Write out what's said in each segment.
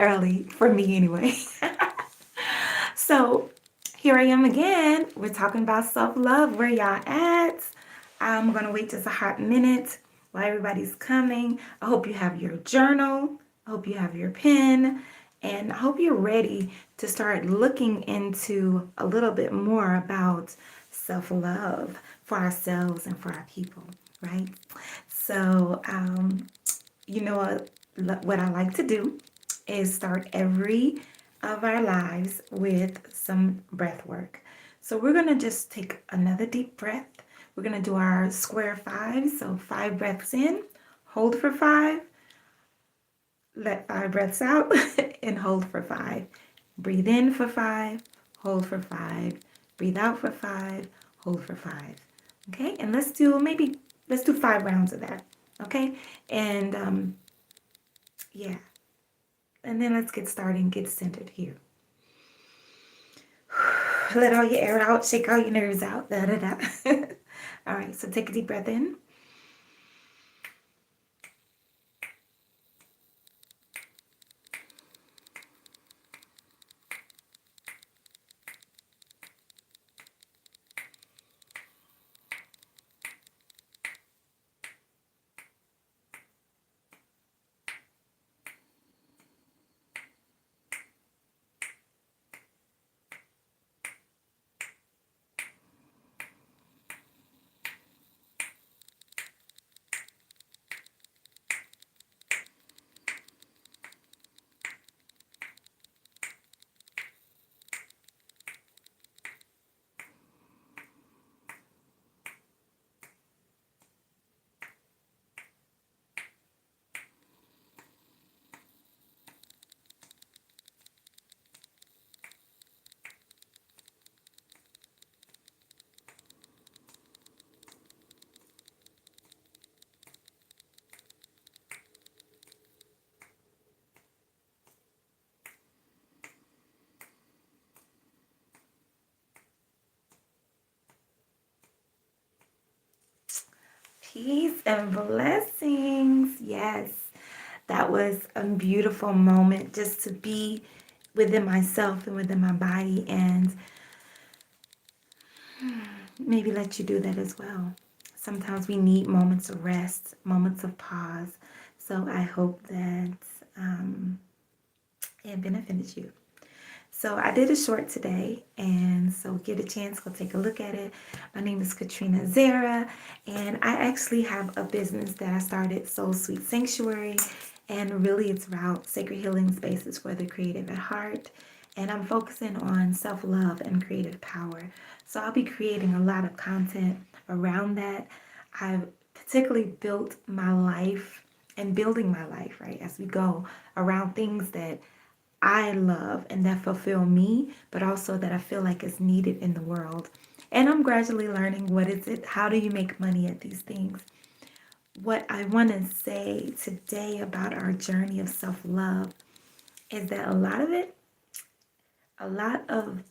early for me anyway. So here I am again. We're talking about self-love. Where y'all at? I'm gonna wait just a hot minute while everybody's coming. I hope you have your journal. I hope you have your pen. And I hope you're ready to start looking into a little bit more about self-love for ourselves and for our people, right? So, you know what I like to do is start every of our lives with some breath work. So we're going to just take another deep breath. We're going to do our square five. So 5 breaths in, hold for 5, let 5 breaths out, and hold for 5. Breathe in for 5, hold for 5, breathe out for 5, hold for 5. Okay, and let's do 5 rounds of that. Okay, and yeah, and then let's get started and get centered here. Let all your air out, shake all your nerves out. Da, da, da. All right, so take a deep breath in. Peace and blessings. Yes, that was a beautiful moment just to be within myself and within my body, and maybe let you do that as well. Sometimes we need moments of rest, moments of pause. So I hope that it benefits you. So I did a short today, and so get a chance, go take a look at it. My name is Katrina Zara, and I actually have a business that I started, Soul Sweet Sanctuary, and really it's about sacred healing spaces for the creative at heart. And I'm focusing on self-love and creative power. So I'll be creating a lot of content around that. I've particularly built my life and building my life, right, as we go around things that I love and that fulfill me, but also that I feel like is needed in the world. And I'm gradually learning what is it, how do you make money at these things. What I want to say today about our journey of self-love is that a lot of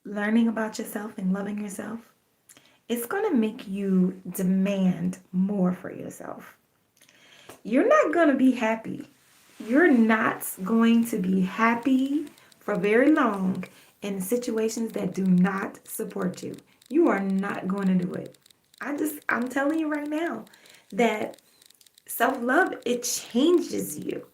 learning about yourself and loving yourself, it's going to make you demand more for yourself. You're not going to be happy. You're not going to be happy for very long in situations that do not support you. You are not going to do it. I'm telling you right now that self-love, it changes you.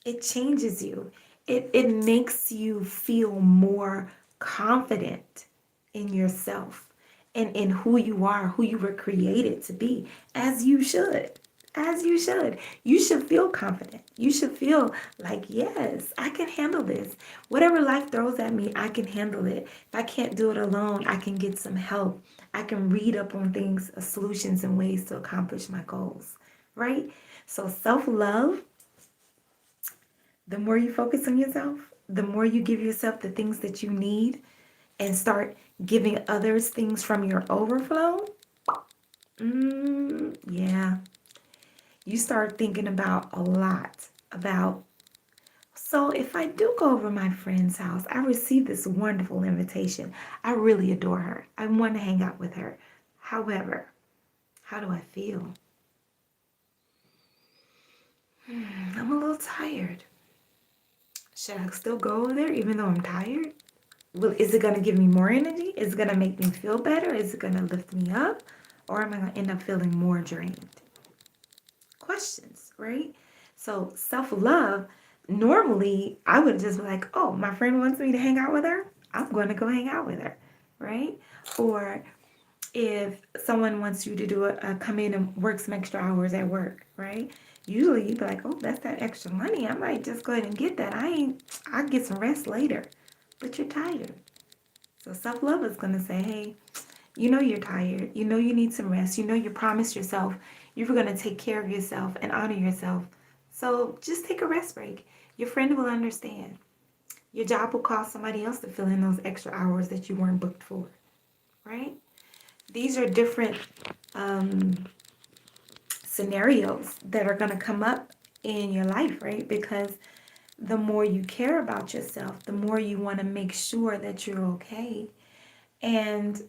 It changes you. It makes you feel more confident in yourself and in who you are, who you were created to be, as you should. As you should. You should feel confident. You should feel like, yes, I can handle this. Whatever life throws at me, I can handle it. If I can't do it alone, I can get some help. I can read up on things, solutions, and ways to accomplish my goals, right? So, self love, the more you focus on yourself, the more you give yourself the things that you need and start giving others things from your overflow, yeah, you start thinking about a lot about. So if I do go over my friend's house, I received this wonderful invitation. I really adore her. I want to hang out with her. However, how do I feel? I'm a little tired. Should I still go over there even though I'm tired? Well, is it going to give me more energy? Is it going to make me feel better? Is it going to lift me up? Or am I going to end up feeling more drained? Questions, right? So self-love, normally I would just be like, oh, my friend wants me to hang out with her. I'm going to go hang out with her, right? Or if someone wants you to do come in and work some extra hours at work, right? Usually you'd be like, oh, that's that extra money. I might just go ahead and get that. I'll get some rest later. But you're tired. So self-love is going to say, hey, you know you're tired. You know you need some rest. You know you promised yourself you were going to take care of yourself and honor yourself. So just take a rest break. Your friend will understand. Your job will call somebody else to fill in those extra hours that you weren't booked for, right? These are different scenarios that are going to come up in your life, right? Because the more you care about yourself, the more you want to make sure that you're okay. And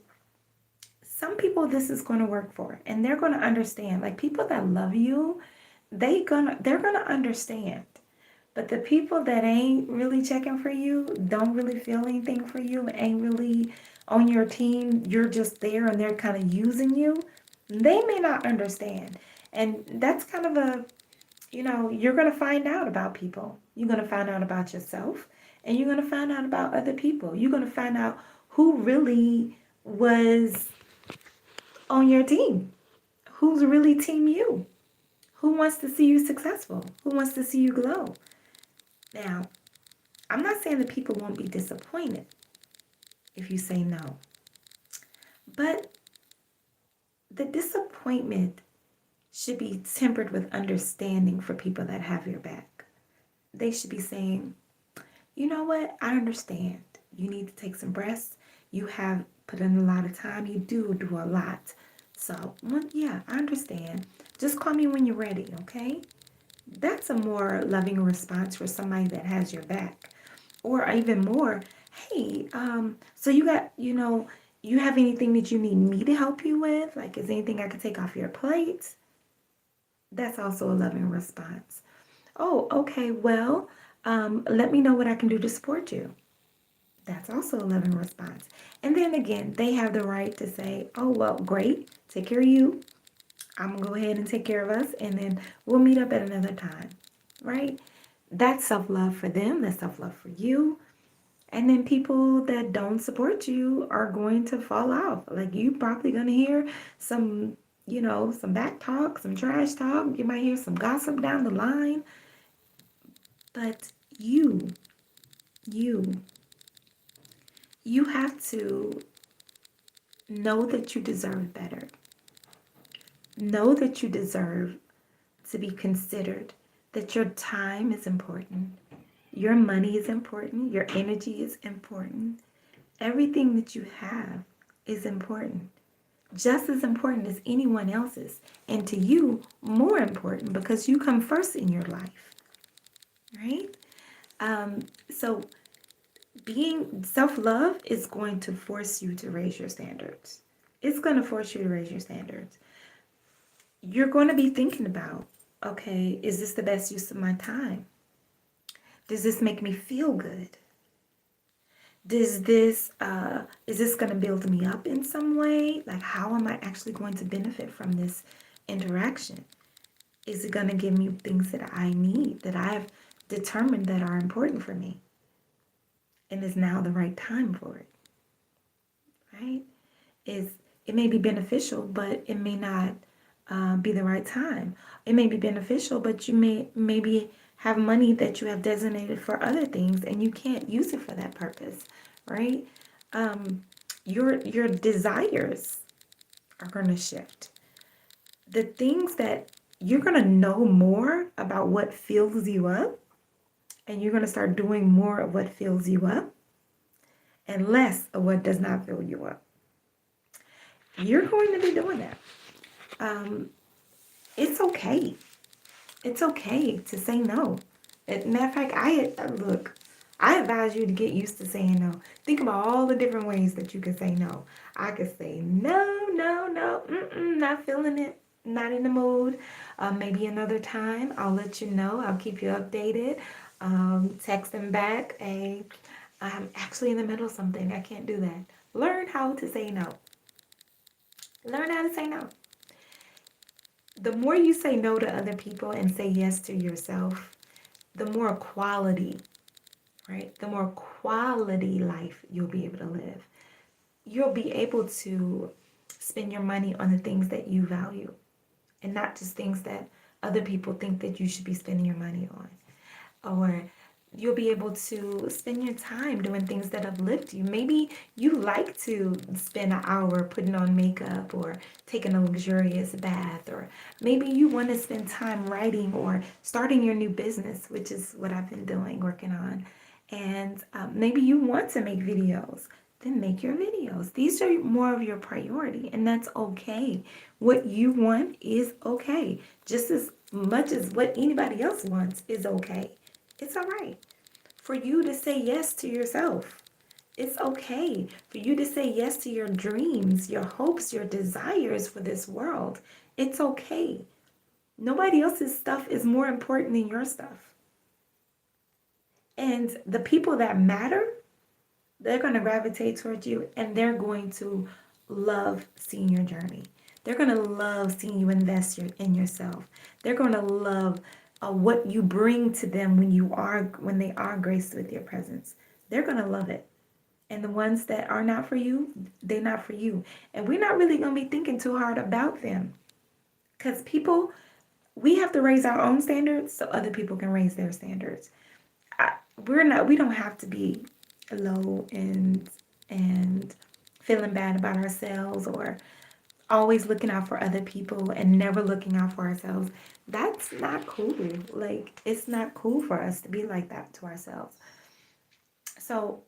some people this is going to work for, and they're going to understand. Like people that love you, they're gonna understand. But the people that ain't really checking for you, don't really feel anything for you, ain't really on your team, you're just there and they're kind of using you, they may not understand. And that's kind of you're going to find out about people. You're going to find out about yourself, and you're going to find out about other people. You're going to find out who really was on your team, who's really team you, who wants to see you successful, who wants to see you glow. Now, I'm not saying that people won't be disappointed if you say no, but the disappointment should be tempered with understanding for people that have your back. They should be saying, you know what, I understand. You need to take some rest. You have put in a lot of time. You do a lot. So, yeah, I understand. Just call me when you're ready, okay? That's a more loving response for somebody that has your back. Or even more, hey, so you got, you have anything that you need me to help you with? Like, is anything I could take off your plate? That's also a loving response. Oh, okay, well, let me know what I can do to support you. That's also a loving response. And then again, they have the right to say, oh, well, great, take care of you. I'm going to go ahead and take care of us, and then we'll meet up at another time, right? That's self-love for them. That's self-love for you. And then people that don't support you are going to fall off. Like you probably going to hear some, some back talk, some trash talk. You might hear some gossip down the line. But you have to know that you deserve better. Know that you deserve to be considered, that your time is important, your money is important, your energy is important. Everything that you have is important, just as important as anyone else's, and to you, more important because you come first in your life, right? So being self-love is going to force you to raise your standards. It's going to force you to raise your standards. You're going to be thinking about, okay, is this the best use of my time? Does this make me feel good? Is this going to build me up in some way? Like, how am I actually going to benefit from this interaction? Is it going to give me things that I need, that I have determined that are important for me? And is now the right time for it, right? It may be beneficial, but it may not be the right time. It may be beneficial, but you may maybe have money that you have designated for other things and you can't use it for that purpose, right? Your desires are going to shift. The things that you're going to know more about what fills you up, and you're going to start doing more of what fills you up and less of what does not fill you up. You're going to be doing that. It's okay. It's okay to say no. Matter of fact, I advise you to get used to saying no. Think about all the different ways that you can say no. I could say no, not feeling it, not in the mood. Maybe another time, I'll let you know. I'll keep you updated. Text them back, hey, I'm actually in the middle of something. I can't do that. Learn how to say no. Learn how to say no. The more you say no to other people and say yes to yourself, the more quality, right? The more quality life you'll be able to live. You'll be able to spend your money on the things that you value and not just things that other people think that you should be spending your money on. Or you'll be able to spend your time doing things that uplift you. Maybe you like to spend an hour putting on makeup or taking a luxurious bath, or maybe you want to spend time writing or starting your new business, which is what I've been doing, working on. And maybe you want to make videos. Then make your videos. These are more of your priority, and that's okay. What you want is okay, just as much as what anybody else wants is okay. It's all right for you to say yes to yourself. It's okay for you to say yes to your dreams, your hopes, your desires for this world. It's okay. Nobody else's stuff is more important than your stuff. And the people that matter, they're going to gravitate towards you, and they're going to love seeing your journey. They're going to love seeing you invest in yourself. They're going to love what you bring to them when they are graced with your presence. They're going to love it. And the ones that are not for you, they're not for you. And we're not really going to be thinking too hard about them, because we have to raise our own standards so other people can raise their standards. We don't have to be low and feeling bad about ourselves, or always looking out for other people and never looking out for ourselves. That's not cool. Like, it's not cool for us to be like that to ourselves. So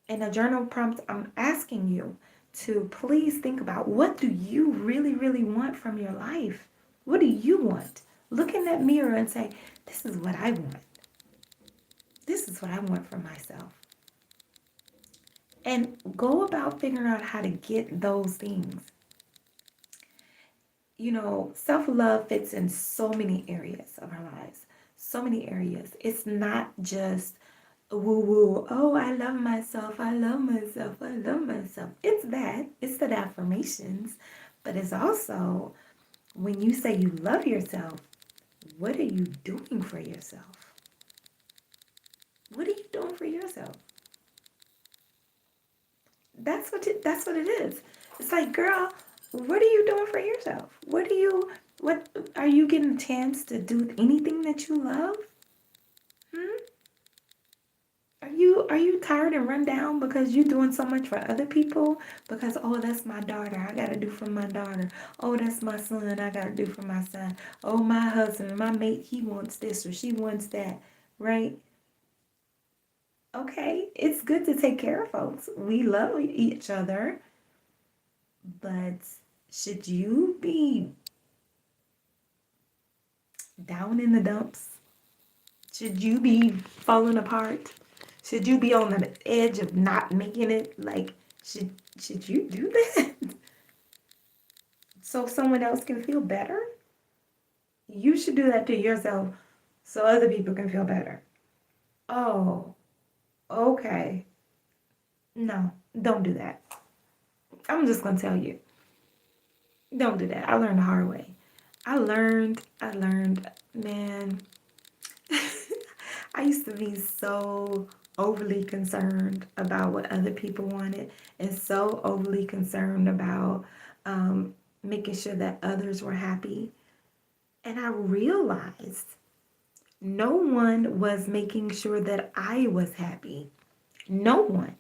in a journal prompt, I'm asking you to please think about, what do you really, really want from your life? What do you want? Look in that mirror and say, this is what I want. This is what I want for myself. And go about figuring out how to get those things. Self-love fits in so many areas of our lives. So many areas. It's not just woo-woo, oh, I love myself, I love myself, I love myself. It's that. It's the affirmations. But it's also, when you say you love yourself, what are you doing for yourself? What are you doing for yourself? That's what it is. It's like, girl, what are you doing for yourself? What are you getting a chance to do anything that you love? Are you tired and run down because you're doing so much for other people? Because, oh, that's my daughter, I gotta do for my daughter. Oh, that's my son, I gotta do for my son. Oh, my husband, my mate, he wants this or she wants that, right? Okay, it's good to take care of folks. We love each other, but should you be down in the dumps? Should you be falling apart? Should you be on the edge of not making it? Like, should you do that so someone else can feel better? You should do that to yourself so other people can feel better. Oh, okay. No, don't do that. I'm just gonna tell you, don't do that. I learned the hard way. I learned, man. I used to be so overly concerned about what other people wanted, and so overly concerned about making sure that others were happy. And I realized no one was making sure that I was happy. No one.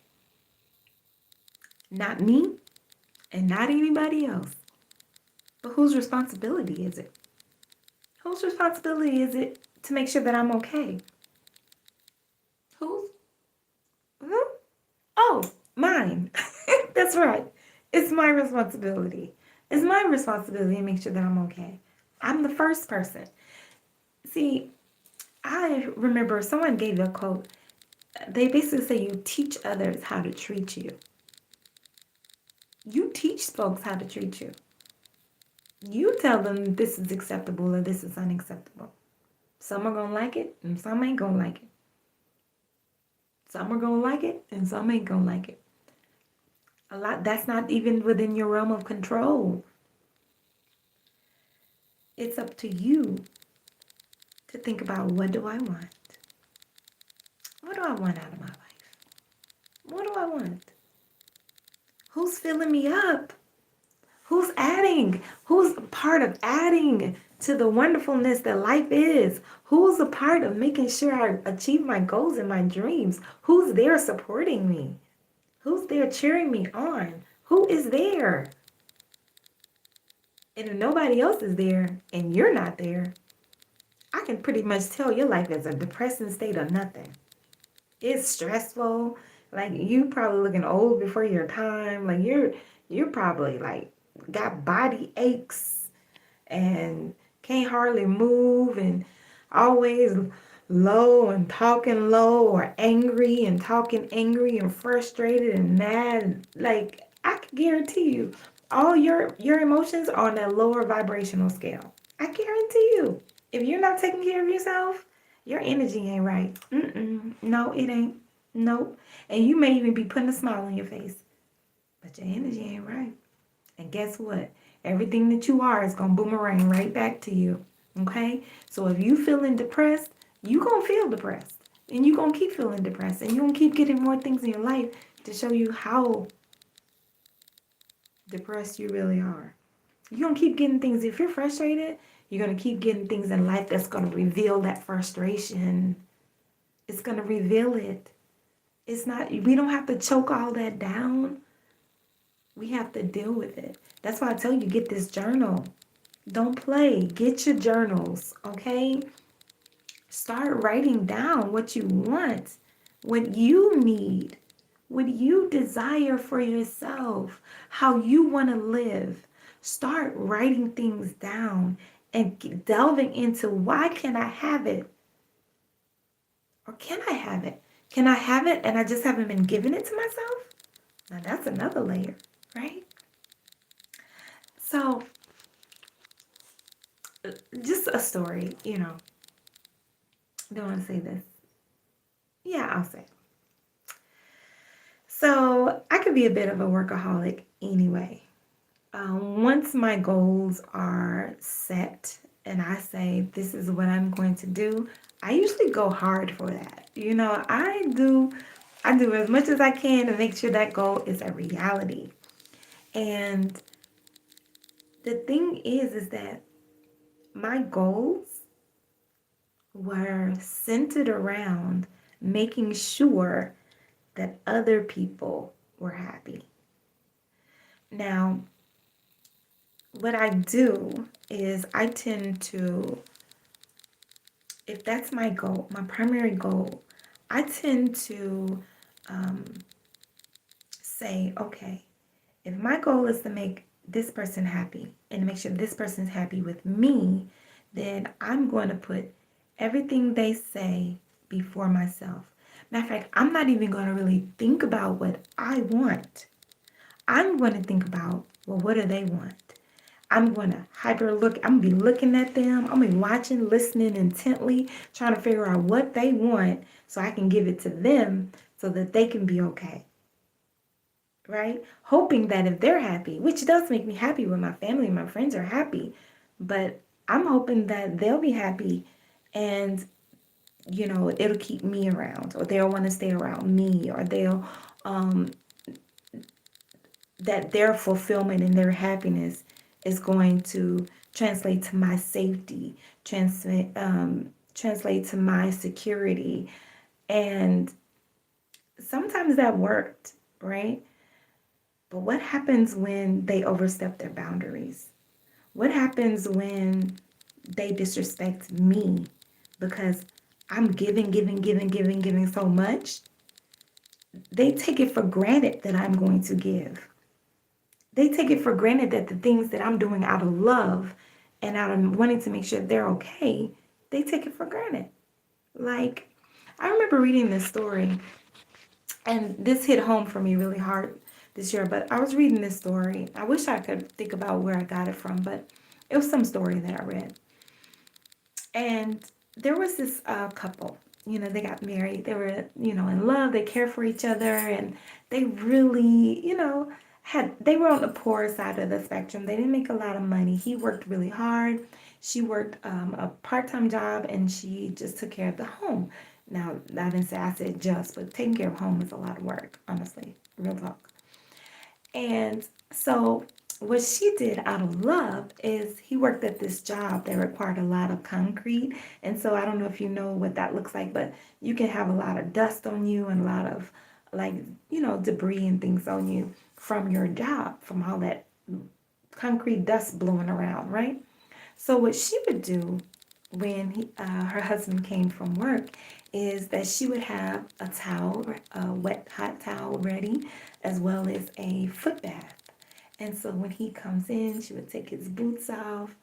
Not me and not anybody else. But whose responsibility is it? Whose responsibility is it to make sure that I'm okay? Whose? Who? Oh, mine. That's right. It's my responsibility. It's my responsibility to make sure that I'm okay. I'm the first person. See, I remember someone gave a quote. They basically say you teach others how to treat you. You teach folks how to treat you. You tell them this is acceptable or this is unacceptable. Some are going to like it and some ain't going to like it. Some are going to like it and some ain't going to like it. A lot, that's not even within your realm of control. It's up to you to think about, what do I want? What do I want out of my life? What do I want? Who's filling me up? Who's adding? Who's part of adding to the wonderfulness that life is? Who's a part of making sure I achieve my goals and my dreams? Who's there supporting me? Who's there cheering me on? Who is there? And if nobody else is there and you're not there, I can pretty much tell your life is a depressing state of nothing. It's stressful. Like, you probably looking old before your time. Like, you're probably like got body aches and can't hardly move and always low and talking low, or angry and talking angry and frustrated and mad. Like, I can guarantee you all your emotions are on that lower vibrational scale. I guarantee you. If you're not taking care of yourself, your energy ain't right. No, it ain't. Nope. And you may even be putting a smile on your face, but your energy ain't right. And guess what? Everything that you are is going to boomerang right back to you. Okay? So if you feeling depressed, you going to feel depressed. And you going to keep feeling depressed. And you going to keep getting more things in your life to show you how depressed you really are. You're going to keep getting things. If you're frustrated, you're going to keep getting things in life that's going to reveal that frustration. It's going to reveal it. It's not, we don't have to choke all that down. We have to deal with it. That's why I tell you, get this journal. Don't play. Get your journals, okay? Start writing down what you want, what you need, what you desire for yourself, how you want to live. Start writing things down and delving into, why can I have it? Or can I have it? Can I have it and I just haven't been giving it to myself? Now that's another layer, right? So, just a story, Don't want to say this. Yeah, I'll say. So, I could be a bit of a workaholic anyway. Once my goals are set and I say, this is what I'm going to do, I usually go hard for that. I do as much as I can to make sure that goal is a reality. And the thing is that my goals were centered around making sure that other people were happy. Now, what I do is I tend to, if that's my goal, my primary goal, I tend to say, okay, if my goal is to make this person happy and make sure this person's happy with me, then I'm going to put everything they say before myself. Matter of fact, I'm not even going to really think about what I want. I'm going to think about, well, what do they want? I'm going to I'm going to be looking at them. I'm going to be watching, listening intently, trying to figure out what they want so I can give it to them so that they can be okay. Right? Hoping that if they're happy, which does make me happy when my family and my friends are happy, but I'm hoping that they'll be happy and, it'll keep me around, or they'll want to stay around me, or they'll, that their fulfillment and their happiness is going to translate to my safety, translate to my security. And sometimes that worked, right? But what happens when they overstep their boundaries? What happens when they disrespect me because I'm giving so much? They take it for granted that I'm going to give. They take it for granted that the things that I'm doing out of love and out of wanting to make sure they're okay, they take it for granted. Like, I remember reading this story, and this hit home for me really hard this year, but I was reading this story. I wish I could think about where I got it from, but it was some story that I read. And there was this couple, they got married. They were, in love. They cared for each other, and they really, they were on the poor side of the spectrum. They didn't make a lot of money. He worked really hard. She worked a part-time job, and she just took care of the home. Now, I didn't say, I said just, but taking care of home is a lot of work, honestly, real talk. And so what she did out of love is he worked at this job that required a lot of concrete. And so I don't know if you know what that looks like, but you can have a lot of dust on you and a lot of like, debris and things on you from your job, from all that concrete dust blowing around, right? So what she would do when her husband came from work is that she would have a towel, a wet hot towel ready, as well as a foot bath. And so when he comes in, she would take his boots off,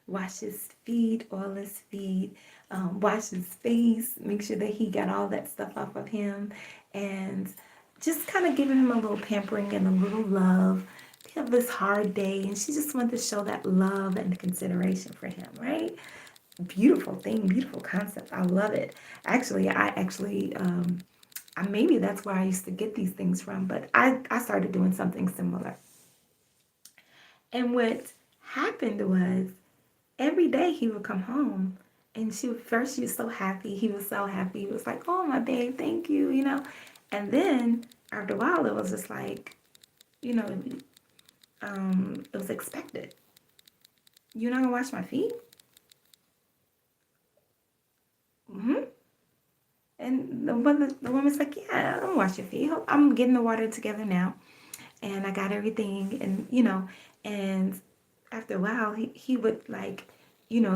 wash his feet, oil his feet, wash his face, make sure that he got all that stuff off of him, and just kind of giving him a little pampering and a little love. He have this hard day, and she just wanted to show that love and consideration for him, right? Beautiful thing, beautiful concept. I love it. Actually, maybe that's where I used to get these things from, but I started doing something similar. And what happened was every day he would come home and she was so happy. He was so happy. He was like, oh, my babe, thank you. And then after a while, it was just like, you know, it was expected. You're not gonna wash my feet? Mm-hmm. And the woman's like, yeah, I'm gonna wash your feet. I'm getting the water together now. And I got everything. And after a while, he would like,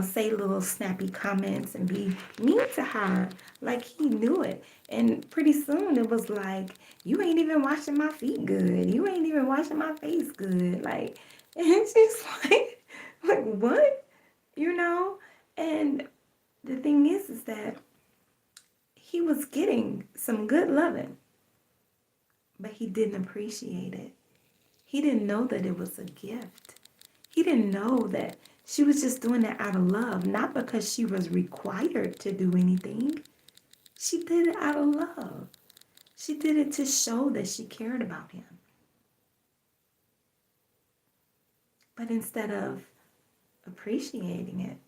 say little snappy comments and be mean to her. Like he knew it. And pretty soon it was like, you ain't even washing my feet good. You ain't even washing my face good. Like, and it's just like what? You know? And the thing is that he was getting some good loving, but he didn't appreciate it. He didn't know that it was a gift. He didn't know that she was just doing it out of love, not because she was required to do anything. She did it out of love. She did it to show that she cared about him. But instead of appreciating it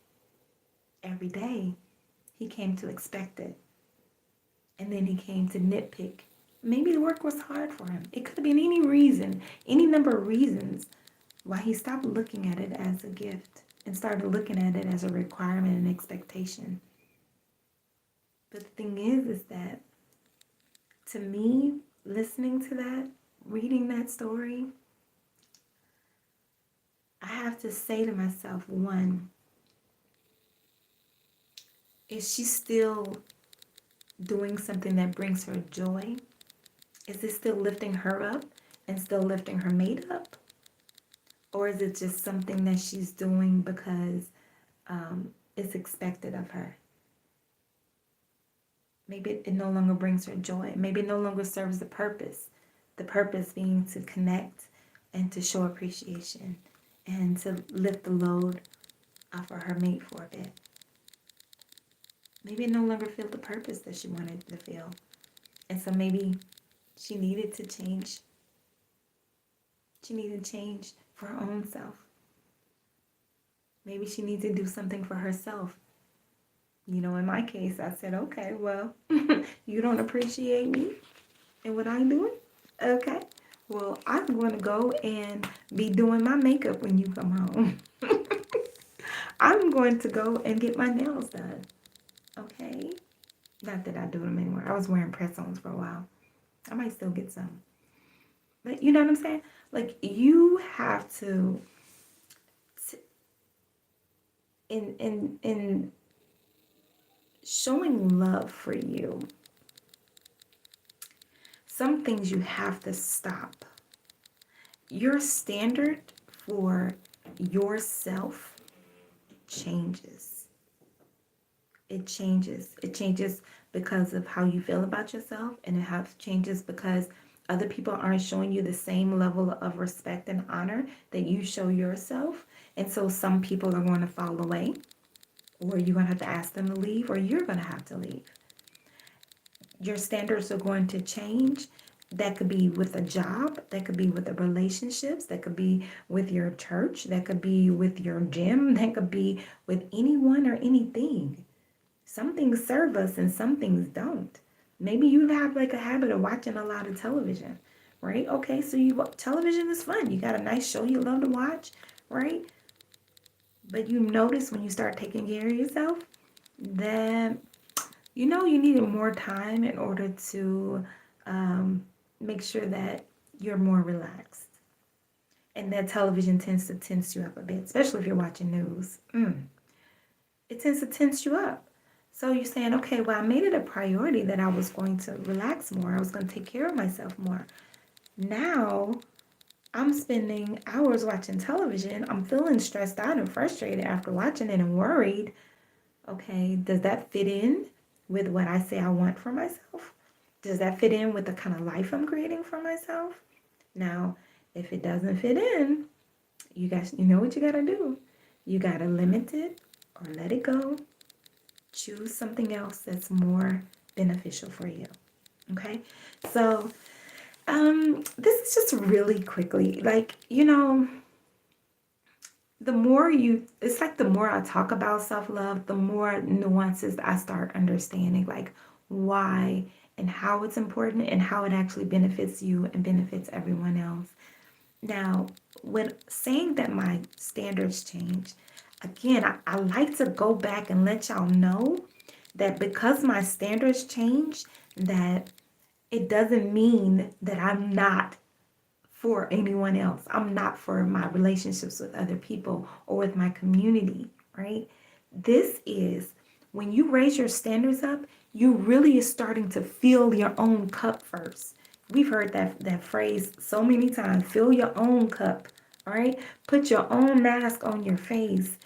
every day, he came to expect it. And then he came to nitpick. Maybe the work was hard for him. It could have been any reason, any number of reasons why he stopped looking at it as a gift and started looking at it as a requirement and expectation. But the thing is that to me, listening to that, reading that story, I have to say to myself, one, is she still doing something that brings her joy? Is it still lifting her up and still lifting her mate up? Or is it just something that she's doing because it's expected of her? Maybe it no longer brings her joy. Maybe it no longer serves the purpose. The purpose being to connect and to show appreciation and to lift the load off of her mate for a bit. Maybe it no longer filled the purpose that she wanted to feel. And so maybe she needed to change. She needed change for her own self. Maybe she needs to do something for herself. In my case, I said, okay, well, you don't appreciate me and what I'm doing? Okay. Well, I'm going to go and be doing my makeup when you come home. I'm going to go and get my nails done. Okay? Not that I do them anymore. I was wearing press-ons for a while. I might still get some. But you know what I'm saying? Like, you have to in showing love for you, some things you have to stop. Your standard for yourself changes. It changes. It changes because of how you feel about yourself, and it changes because other people aren't showing you the same level of respect and honor that you show yourself. And so some people are going to fall away, or you're going to have to ask them to leave, or you're going to have to leave. your standards are going to change. That could be with a job, that could be with the relationships, that could be with your church, that could be with your gym, that could be with anyone or anything. Some things serve us and some things don't. Maybe you have like a habit of watching a lot of television, right? Okay, so television is fun. You got a nice show you love to watch, right? But you notice when you start taking care of yourself that you needed more time in order to make sure that you're more relaxed. And that television tends to tense you up a bit, especially if you're watching news. It tends to tense you up. So you're saying, okay, well, I made it a priority that I was going to relax more. I was going to take care of myself more. Now I'm spending hours watching television. I'm feeling stressed out and frustrated after watching it and worried. Okay, does that fit in with what I say I want for myself? Does that fit in with the kind of life I'm creating for myself? Now, if it doesn't fit in, you know what you got to do. You got to limit it or let it go. Choose something else that's more beneficial for you. Okay? So, this is just really quickly, it's like the more I talk about self-love, the more nuances I start understanding, like why and how it's important and how it actually benefits you and benefits everyone else. Now, when saying that my standards change, again, I like to go back and let y'all know that because my standards change, that it doesn't mean that I'm not for anyone else. I'm not for my relationships with other people or with my community, right? This is when you raise your standards up, you really is starting to fill your own cup first. We've heard that phrase so many times, fill your own cup, all right? Put your own mask on your face.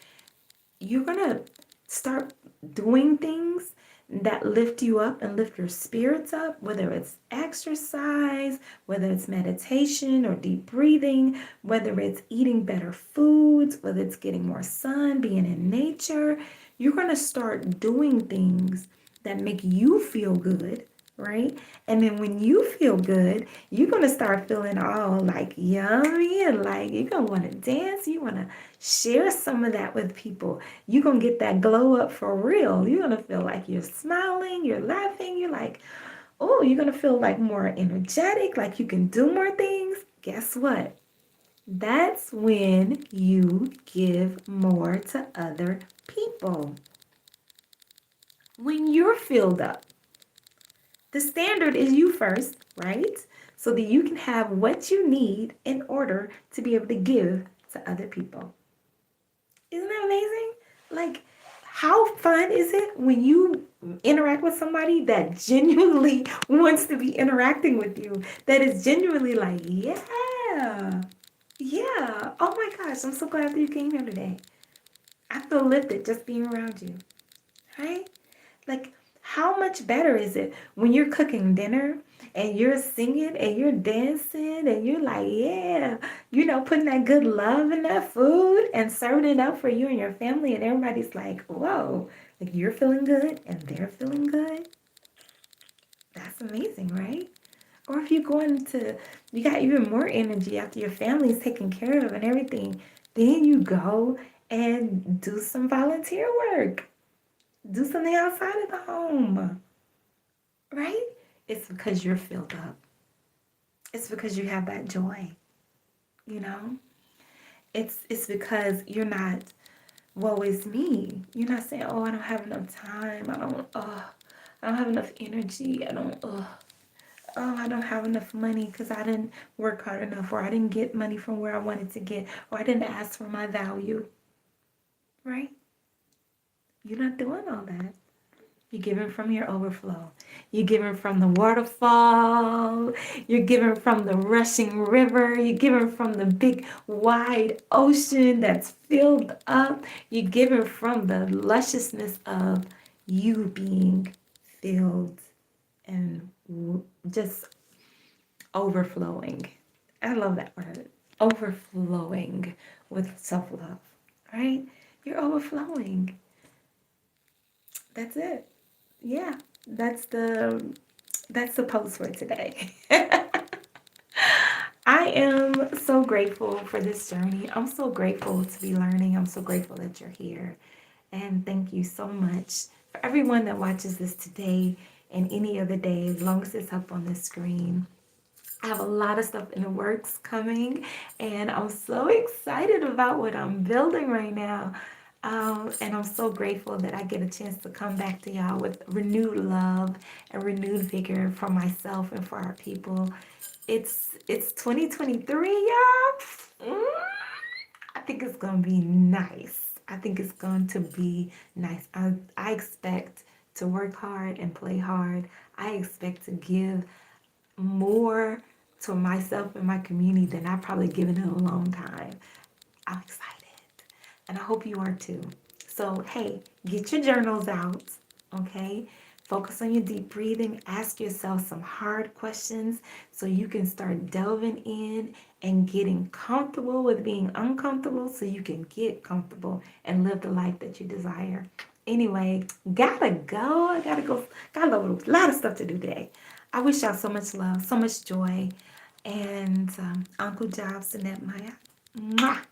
You're going to start doing things that lift you up and lift your spirits up, whether it's exercise, whether it's meditation or deep breathing, whether it's eating better foods, whether it's getting more sun, being in nature. You're going to start doing things that make you feel good, right? And then when you feel good, you're going to start feeling all like yummy and like you're going to want to dance. You want to share some of that with people. You're going to get that glow up for real. You're going to feel like you're smiling, you're laughing, you're like, oh, you're going to feel like more energetic, like you can do more things. Guess what? That's when you give more to other people. When you're filled up. The standard is you first, right? So that you can have what you need in order to be able to give to other people. Isn't that amazing? Like, how fun is it when you interact with somebody that genuinely wants to be interacting with you? That is genuinely like, yeah, yeah. Oh my gosh, I'm so glad that you came here today. I feel lifted just being around you, right? Like, how much better is it when you're cooking dinner and you're singing and you're dancing and you're like, yeah, putting that good love in that food and serving it up for you and your family, and everybody's like, whoa, like you're feeling good and they're feeling good. That's amazing, right? Or if you got even more energy after your family's taken care of and everything, then you go and do some volunteer work. Do something outside of the home, right? It's because you're filled up. It's because you have that joy, you know? It's because you're not, woe is me. You're not saying, oh, I don't have enough time. I don't have enough energy. I don't have enough money because I didn't work hard enough, or I didn't get money from where I wanted to get, or I didn't ask for my value, right? You're not doing all that. You're giving from your overflow. You're giving from the waterfall. You're giving from the rushing river. You're giving from the big wide ocean that's filled up. You're giving from the lusciousness of you being filled and just overflowing. I love that word. Overflowing with self-love, right? You're overflowing. That's it. Yeah, that's the That's the post for today. I am so grateful for this journey. I'm so grateful to be learning. I'm so grateful that you're here. And thank you so much for everyone that watches this today and any other day, as long as it's up on the screen. I have a lot of stuff in the works coming, and I'm so excited about what I'm building right now. And I'm so grateful that I get a chance to come back to y'all with renewed love and renewed vigor for myself and for our people. It's 2023, y'all. I think it's gonna be nice. I think it's going to be nice. I expect to work hard and play hard. I expect to give more to myself and my community than I've probably given in a long time. I'm excited. And I hope you are too. So, hey, get your journals out, okay? Focus on your deep breathing. Ask yourself some hard questions so you can start delving in and getting comfortable with being uncomfortable so you can get comfortable and live the life that you desire. Anyway, gotta go. I gotta go. Got a lot of stuff to do today. I wish y'all so much love, so much joy, and Uncle Jobs and that Maya. Mwah.